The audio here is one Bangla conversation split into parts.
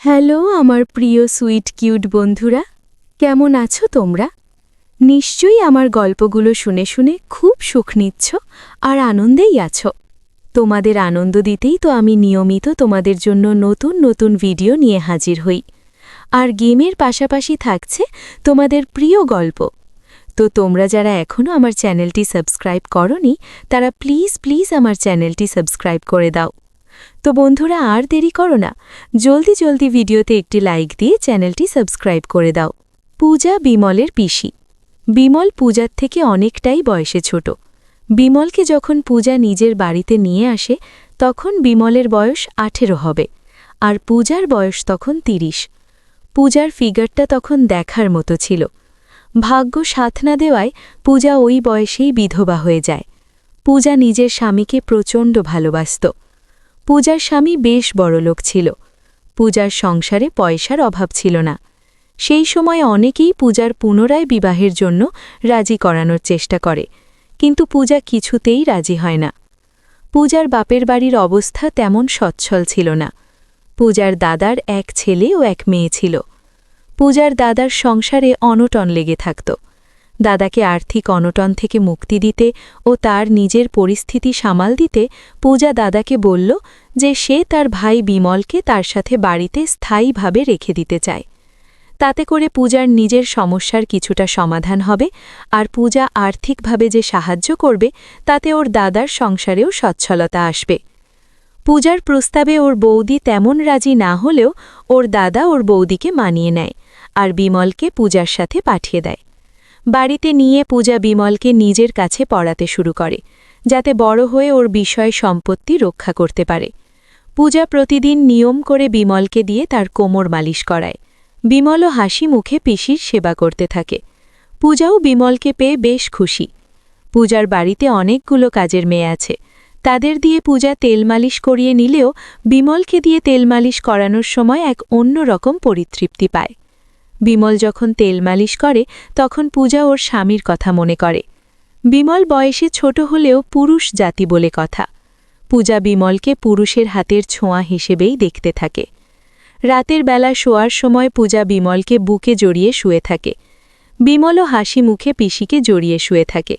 হ্যালো আমার প্রিয় সুইট কিউট বন্ধুরা, কেমন আছো তোমরা? নিশ্চয়ই আমার গল্পগুলো শুনে শুনে খুব সুখ নিচ্ছ আর আনন্দেই আছো। তোমাদের আনন্দ দিতেই তো আমি নিয়মিত তোমাদের জন্য নতুন নতুন ভিডিও নিয়ে হাজির হই। আর গেমের পাশাপাশি থাকছে তোমাদের প্রিয় গল্প। তো তোমরা যারা এখনও আমার চ্যানেলটি সাবস্ক্রাইব করনি, তারা প্লিজ প্লিজ আমার চ্যানেলটি সাবস্ক্রাইব করে দাও। তো বন্ধুরা, আর দেরি করো না, জলদি জলদি ভিডিওতে একটি লাইক দিয়ে চ্যানেলটি সাবস্ক্রাইব করে দাও। পূজা বিমলের পিসি। বিমল পূজার থেকে অনেকটাই বয়সে ছোট। বিমলকে যখন পূজা নিজের বাড়িতে নিয়ে আসে তখন বিমলের বয়স 18 হবে, আর পূজার বয়স তখন 30। পূজার ফিগারটা তখন দেখার মতো ছিল। ভাগ্য সাথ না দেওয়ায় পূজা ওই বয়সেই বিধবা হয়ে যায়। পূজা নিজের স্বামীকে প্রচণ্ড ভালোবাসত। পূজার স্বামী বেশ বড়লোক ছিল। পূজার সংসারে পয়সার অভাব ছিল না। সেই সময় অনেকেই পূজার পুনরায় বিবাহের জন্য রাজি করানোর চেষ্টা করে, কিন্তু পূজা কিছুতেই রাজি হয় না। পূজার বাপের বাড়ির অবস্থা তেমন সচ্ছল ছিল না। পূজার দাদার এক ছেলে ও এক মেয়ে ছিল। পূজার দাদার সংসারে অনটন লেগে থাকত। দাদাকে আর্থিক অনটন থেকে মুক্তি দিতে ও তার নিজের পরিস্থিতি সামাল দিতে পূজা দাদাকে বলল যে সে তার ভাই বিমলকে তার সাথে বাড়িতে স্থায়ীভাবে রেখে দিতে চায়। তাতে করে পূজার নিজের সমস্যার কিছুটা সমাধান হবে, আর পূজা আর্থিকভাবে যে সাহায্য করবে তাতে ওর দাদার সংসারেও সচ্ছলতা আসবে। পূজার প্রস্তাবে ওর বৌদি তেমন রাজি না হলেও ওর দাদা ওর বৌদিকে মানিয়ে নেয় আর বিমলকে পূজার সাথে পাঠিয়ে দেয়। বাড়িতে নিয়ে পূজা বিমলকে নিজের কাছে পড়াতে শুরু করে, যাতে বড় হয়ে ওর বিষয় সম্পত্তি রক্ষা করতে পারে। পূজা প্রতিদিন নিয়ম করে বিমলকে দিয়ে তার কোমর মালিশ করায়। বিমলও হাসি মুখে পিসির সেবা করতে থাকে। পূজাও বিমলকে পেয়ে বেশ খুশি। পূজার বাড়িতে অনেকগুলো কাজের মেয়ে আছে। তাদের দিয়ে পূজা তেল মালিশ করিয়ে নিলেও বিমলকে দিয়ে তেল মালিশ করানোর সময় এক অন্যরকম পরিতৃপ্তি পায়। বিমল যখন তেল মালিশ করে তখন পূজা ওর স্বামীর কথা মনে করে। বিমল বয়সে ছোট হলেও পুরুষ জাতি বলে কথা। পূজা বিমলকে পুরুষের হাতের ছোঁয়া হিসেবেই দেখতে থাকে। রাতের বেলা শোয়ার সময় পূজা বিমলকে বুকে জড়িয়ে শুয়ে থাকে। বিমলও হাসি মুখে পিসিকে জড়িয়ে শুয়ে থাকে।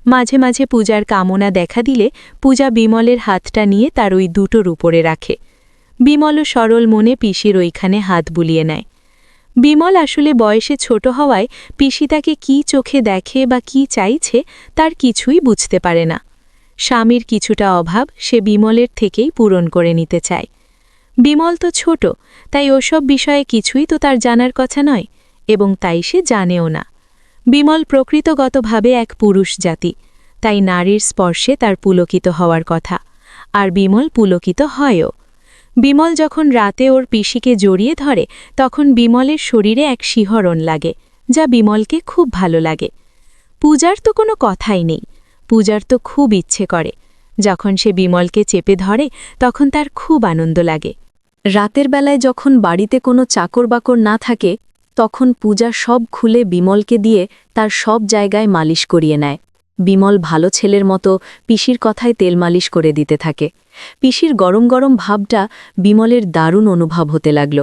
মাঝে মাঝে পূজার কামনা দেখা দিলে পূজা বিমলের হাতটা নিয়ে তার ওই দুটোর উপরে রাখে। বিমলও সরল মনে পিসির ওইখানে হাত বুলিয়ে নেয়। বিমল আসলে বয়সে ছোট হওয়ায় পিসি তাকে কী চোখে দেখে বা কী চাইছে তার কিছুই বুঝতে পারে না। স্বামীর কিছুটা অভাব সে বিমলের থেকেই পূরণ করে নিতে চায়। বিমল তো ছোট, তাই ওসব বিষয়ে কিছুই তো তার জানার কথা নয়, এবং তাই সে জানেও না। বিমল প্রকৃতগতভাবে এক পুরুষ জাতি, তাই নারীর স্পর্শে তার পুলকিত হওয়ার কথা, আর বিমল পুলকিত হয়ও। বিমল যখন রাতে ওর পিসিকে জড়িয়ে ধরে তখন বিমলের শরীরে এক শিহরণ লাগে, যা বিমলকে খুব ভালো লাগে। পূজার তো কোনো কথাই নেই। পূজার তো খুব ইচ্ছে করে। যখন সে বিমলকে চেপে ধরে তখন তার খুব আনন্দ লাগে। রাতের বেলায় যখন বাড়িতে কোনো চাকর বাকর না থাকে তখন পূজা সব খুলে বিমলকে দিয়ে তার সব জায়গায় মালিশ করিয়ে নেয়। বিমল ভালো ছেলের মতো পিসির কথায় তেল মালিশ করে দিতে থাকে। পিসির গরম গরম ভাবটা বিমলের দারুণ অনুভব হতে লাগল।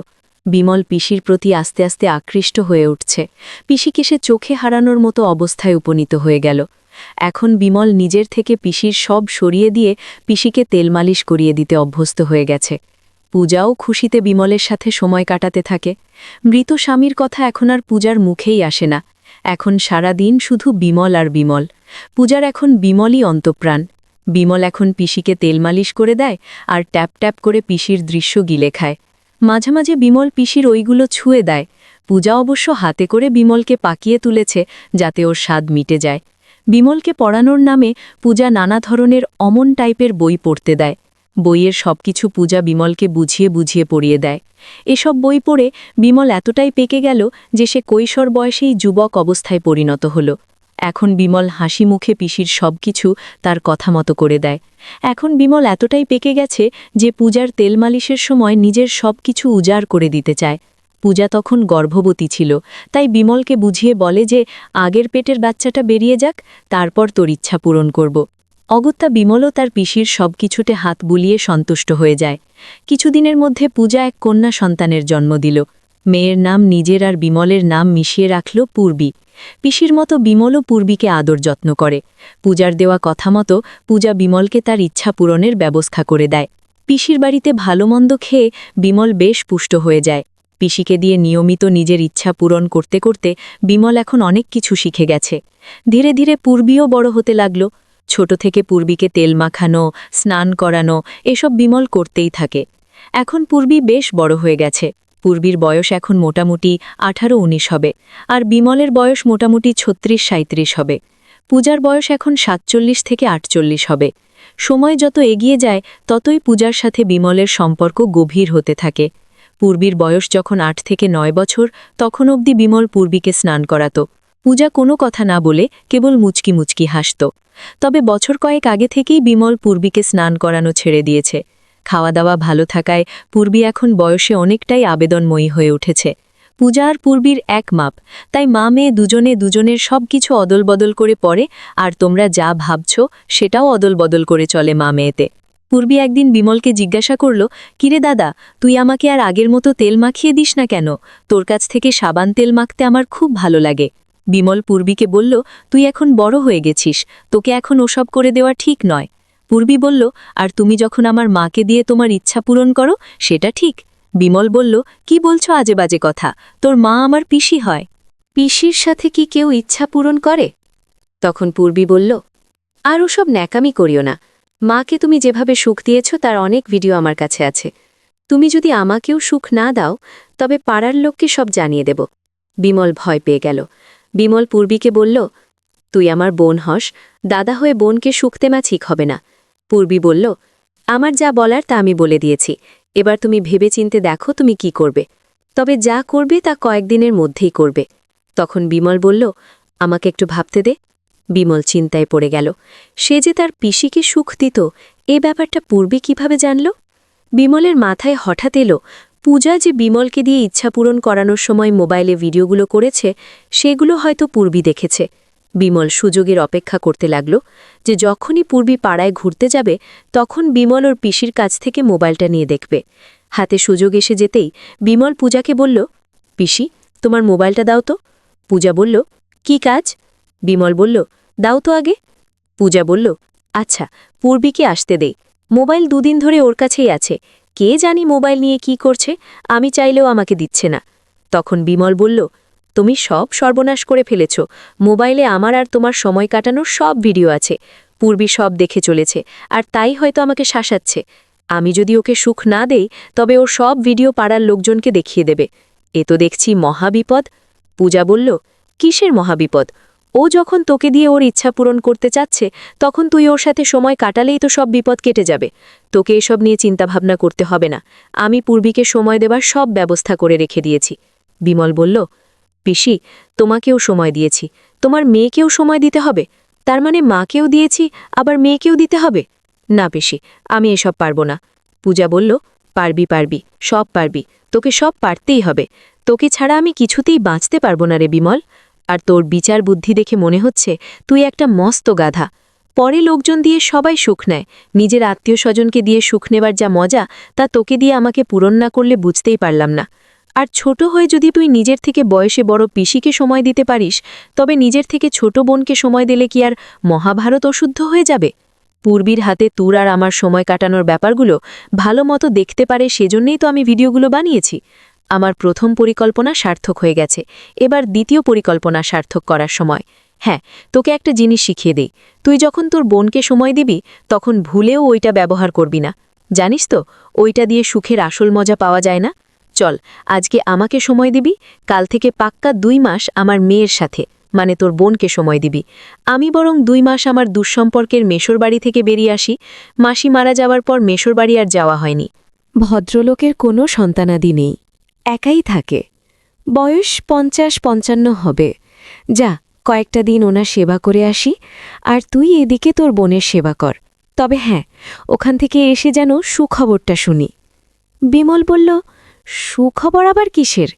বিমল পিসির প্রতি আস্তে আস্তে আকৃষ্ট হয়ে উঠছে। পিসিকে সে চোখে হারানোর মতো অবস্থায় উপনীত হয়ে গেল। এখন বিমল নিজের থেকে পিসির সব সরিয়ে দিয়ে পিসিকে তেল মালিশ করিয়ে দিতে অভ্যস্ত হয়ে গেছে। পূজাও খুশিতে বিমলের সাথে সময় কাটাতে থাকে। মৃত স্বামীর কথা এখন আর পূজার মুখেই আসে না। এখন সারা দিন শুধু বিমল আর বিমল। পূজার এখন বিমলই অন্তঃপ্রাণ। বিমল এখন পিসিকে তেল মালিশ করে দেয় আর ট্যাপ ট্যাপ করে পিসির দৃশ্য গিলে খায়। মাঝে মাঝে বিমল পিসির ওইগুলো ছুঁয়ে দেয়। পূজা অবশ্য হাতে করে বিমলকে পাকিয়ে তুলেছে যাতে ওর স্বাদ মিটে যায়। বিমলকে পড়ানোর নামে পূজা নানা ধরনের অমন টাইপের বই পড়তে দেয়। বইয়ের সবকিছু পূজা বিমলকে বুঝিয়ে বুঝিয়ে পড়িয়ে দেয়। এসব বই পড়ে বিমল এতটাই পেকে গেল যে সে কৈশোর বয়সেই যুবক অবস্থায় পরিণত হল। এখন বিমল হাসি মুখে পিসির সবকিছু তার কথা মতো করে দেয়। এখন বিমল এতটাই পেকে গেছে যে পূজার তেল মালিশের সময় নিজের সবকিছু উজাড় করে দিতে চায়। পূজা তখন গর্ভবতী ছিল, তাই বিমলকে বুঝিয়ে বলে যে আগের পেটের বাচ্চাটা বেরিয়ে যাক, তারপর তোর ইচ্ছা পূরণ করব। অগত্যা বিমলও তার পিসির সব কিছুতে হাত বুলিয়ে সন্তুষ্ট হয়ে যায়। কিছুদিনের মধ্যে পূজা এক কন্যা সন্তানের জন্ম দিল। মেয়ের নাম নিজের আর বিমলের নাম মিশিয়ে রাখল পূর্বী। পিসির মতো বিমলও পূর্বীকে আদর যত্ন করে। পূজার দেওয়া কথা মতো পূজা বিমলকে তার ইচ্ছা পূরণের ব্যবস্থা করে দেয়। পিসির বাড়িতে ভালোমন্দ খেয়ে বিমল বেশ পুষ্ট হয়ে যায়। পিসিকে দিয়ে নিয়মিত নিজের ইচ্ছা পূরণ করতে করতে বিমল এখন অনেক কিছু শিখে গেছে। ধীরে ধীরে পূর্বীও বড় হতে লাগল। ছোট থেকে পূর্বীকে তেল মাখানো, স্নান করানো এসব বিমল করতেই থাকে। এখন পূর্বী বেশ বড় হয়ে গেছে। পূর্বীর বয়স এখন মোটামুটি 18-19 হবে, আর বিমলের বয়স মোটামুটি 36-37 হবে। পূজার বয়স এখন 47 থেকে 48 হবে। সময় যত এগিয়ে যায় ততই পূজার সাথে বিমলের সম্পর্ক গভীর হতে থাকে। পূর্বীর বয়স যখন 8 থেকে 9 বছর, তখন অবধি বিমল পূর্বীকে স্নান করাত। পূজা কোনো কথা না বলে কেবল মুচকি মুচকি হাসত। তবে বছর কয়েক আগে থেকেই বিমল পূর্বীকে স্নান করানো ছেড়ে দিয়েছে। খাওয়া দাওয়া ভালো থাকায় পূর্বী এখন বয়সে অনেকটাই আবেদনময়ী হয়ে উঠেছে। পূজা আর পূর্বীর এক মাপ, তাই মা মেয়ে দুজনে দুজনের সব কিছু অদল বদল করে পড়ে, আর তোমরা যা ভাবছ সেটাও অদল বদল করে চলে মা মেয়েতে। পূর্বী একদিন বিমলকে জিজ্ঞাসা করল, কিরে দাদা, তুই আমাকে আর আগের মতো তেল মাখিয়ে দিস না কেন? তোর কাছ থেকে সাবান তেল মাখতে আমার খুব ভালো লাগে। বিমল পূর্বীকে বলল, তুই এখন বড় হয়ে গেছিস, তোকে এখন ওসব করে দেওয়া ঠিক নয়। পূর্বী বলল, আর তুমি যখন আমার মাকে দিয়ে তোমার ইচ্ছা পূরণ করো সেটা ঠিক। বিমল বলল, কি বলছো আজে বাজে কথা, তোর মা আমার পিসি হয়। পিসির সাথে কি কেউ ইচ্ছা পূরণ করে? তখন পূর্বী বলল, আর ওসব ন্যাকামি করিও না। মাকে তুমি যেভাবে সুখ দিয়েছ তার অনেক ভিডিও আমার কাছে আছে। তুমি যদি আমাকেও সুখ না দাও তবে পাড়ার লোককে সব জানিয়ে দেব। বিমল ভয় পেয়ে গেল। বিমল পূর্বীকে বলল, তুই আমার বোন হস, দাদা হয়ে বোনকে সুখ দেওয়া ঠিক হবে না। পূর্বী বলল, আমার যা বলার তা আমি বলে দিয়েছি, এবার তুমি ভেবেচিন্তে দেখো তুমি কি করবে। তবে যা করবে তা কয়েকদিনের মধ্যেই করবে। তখন বিমল বলল, আমাকে একটু ভাবতে দে। বিমল চিন্তায় পড়ে গেল। সে যে তার পিসিকে সুখ দিত, এ ব্যাপারটা পূর্বী কিভাবে জানল? বিমলের মাথায় হঠাৎ এলো, পূজা যে বিমলকে দিয়ে ইচ্ছা পূরণ করানোর সময় মোবাইলে ভিডিওগুলো করেছে সেগুলো হয়তো পূর্বী দেখেছে। বিমল সুযোগের অপেক্ষা করতে লাগল যে যখনই পূর্বী পাড়ায় ঘুরতে যাবে তখন বিমল ওর পিসির কাছ থেকে মোবাইলটা নিয়ে দেখবে। হাতে সুযোগ এসে যেতেই বিমল পূজাকে বলল, পিসি, তোমার মোবাইলটা দাও তো। পূজা বলল, কি কাজ? বিমল বলল, দাও তো আগে। পূজা বলল, আচ্ছা, পূর্বীকে আসতে দেই, মোবাইল দুদিন ধরে ওর কাছেই আছে, কে জানি মোবাইল নিয়ে কি করছে, আমি চাইলেও আমাকে দিচ্ছে না। তখন বিমল বলল, তুমি সব সর্বনাশ করে ফেলেছ। মোবাইলে আমার আর তোমার সময় কাটানোর সব ভিডিও আছে, পূর্বী সব দেখে চলেছে, আর তাই হয়তো আমাকে শাসাচ্ছে। আমি যদি ওকে সুখ না দেই তবে ওর সব ভিডিও পাড়ার লোকজনকে দেখিয়ে দেবে। এ তো দেখছি মহাবিপদ। পূজা বলল, কিসের মহাবিপদ? ও যখন তোকে দিয়ে ওর ইচ্ছা পূরণ করতে চাচ্ছে তখন তুই ওর সাথে সময় কাটালেই তো সব বিপদ কেটে যাবে। তোকে এসব নিয়ে চিন্তাভাবনা করতে হবে না, আমি পূর্বীকে সময় দেবার সব ব্যবস্থা করে রেখে দিয়েছি। বিমল বলল, পিসি, তোমাকেও সময় দিয়েছি, তোমার মেয়েকেও সময় দিতে হবে? তার মানে মাকেও দিয়েছি আবার মেয়েকেও দিতে হবে? না পিসি, আমি এসব পারব না। পূজা বলল, পারবি পারবি, সব পারবি, তোকে সব পারতেই হবে। তোকে ছাড়া আমি কিছুতেই বাঁচতে পারব না রে বিমল। আর তোর বিচার বুদ্ধি দেখে মনে হচ্ছে তুই একটা মস্ত গাধা। পরে লোকজন দিয়ে সবাই সুখ নেয়, নিজের আত্মীয় স্বজনকে দিয়ে সুখ নেবার যা মজা তা তোকে দিয়ে আমাকে পূরণ না করলে বুঝতেই পারলাম না। আর ছোট হয়ে যদি তুই নিজের থেকে বয়সে বড় পিসিকে সময় দিতে পারিস তবে নিজের থেকে ছোট বোনকে সময় দিলে কি আর মহাভারত অশুদ্ধ হয়ে যাবে? পূর্বীর হাতে তোর আর আমার সময় কাটানোর ব্যাপারগুলো ভালো মতো দেখতে পারে সেজন্যই তো আমি ভিডিওগুলো বানিয়েছি। আমার প্রথম পরিকল্পনা সার্থক হয়ে গেছে, এবার দ্বিতীয় পরিকল্পনা সার্থক করার সময়। হ্যাঁ, তোকে একটা জিনিস শিখিয়ে দেই, তুই যখন তোর বোনকে সময় দিবি তখন ভুলেও ওইটা ব্যবহার করবি না। জানিস তো, ওইটা দিয়ে সুখের আসল মজা পাওয়া যায় না। চল, আজকে আমাকে সময় দিবি, কাল থেকে পাক্কা 2 মাস আমার মেয়ের সাথে মানে তোর বোনকে সময় দিবি। আমি বরং 2 মাস আমার দুঃসম্পর্কের মেশর বাড়ি থেকে বেরিয়ে আসি। মাসি মারা যাওয়ার পর মেশর বাড়ি আর যাওয়া হয়নি। ভদ্রলোকের কোনো সন্তানাদি নেই, একাই থাকে। বয়স 50-55 হবে। যা, কয়েকটা দিন ওনার সেবা করে আসি, আর তুই এদিকে তোর বোনের সেবা কর। তবে হ্যাঁ, ওখান থেকে এসে যেন সুখবরটা শুনি। বিমল বলল, সুখবর আবার কিসের?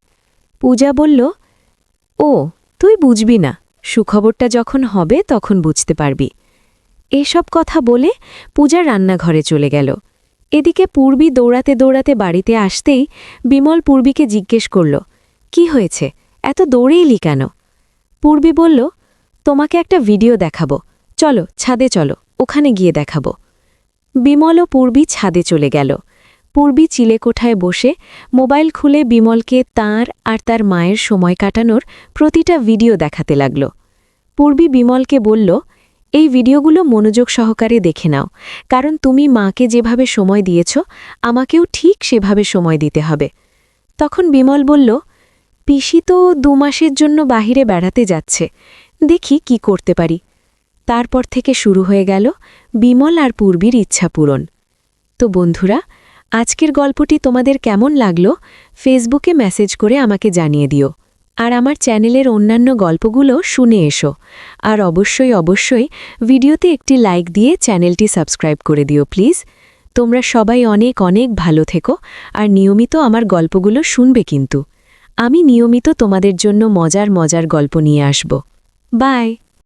পূজা বলল, ও, তুই বুঝবি না, সুখবরটা যখন হবে তখন বুঝতে পারবি। এসব কথা বলে পূজা রান্নাঘরে চলে গেল। এদিকে পূর্বী দৌড়াতে দৌড়াতে বাড়িতে আসতেই বিমল পূর্বীকে জিজ্ঞেস করল, কি হয়েছে, এত দৌড়ে এলি কেন? পূর্বী বলল, তোমাকে একটা ভিডিও দেখাবো, চলো ছাদে চলো, ওখানে গিয়ে দেখাবো। বিমল ও পূর্বী ছাদে চলে গেল। পূর্বী চিলেকোঠায় বসে মোবাইল খুলে বিমলকে তাঁর আর তার মায়ের সময় কাটানোর প্রতিটা ভিডিও দেখাতে লাগল। পূর্বী বিমলকে বলল, এই ভিডিওগুলো মনোযোগ সহকারে দেখে নাও, কারণ তুমি মাকে যেভাবে সময় দিয়েছ আমাকেও ঠিক সেভাবে সময় দিতে হবে। তখন বিমল বলল, পিসি তো 2 মাসের জন্য বাহিরে বেড়াতে যাচ্ছে, দেখি কি করতে পারি। তারপর থেকে শুরু হয়ে গেল বিমল আর পূর্বীর ইচ্ছা পূরণ। তো বন্ধুরা, আজকের গল্পটি তোমাদের কেমন লাগলো ফেসবুকে মেসেজ করে আমাকে জানিয়ে দিও। আর আমার চ্যানেলের অন্যান্য গল্পগুলো শুনে এসো। আর অবশ্যই ভিডিওতে একটি লাইক দিয়ে চ্যানেলটি সাবস্ক্রাইব করে দিও প্লিজ। তোমরা সবাই অনেক অনেক ভালো থেকো আর নিয়মিত আমার গল্পগুলো শুনবে কিন্তু। আমি নিয়মিত তোমাদের জন্য মজার মজার গল্প নিয়ে আসব। বাই।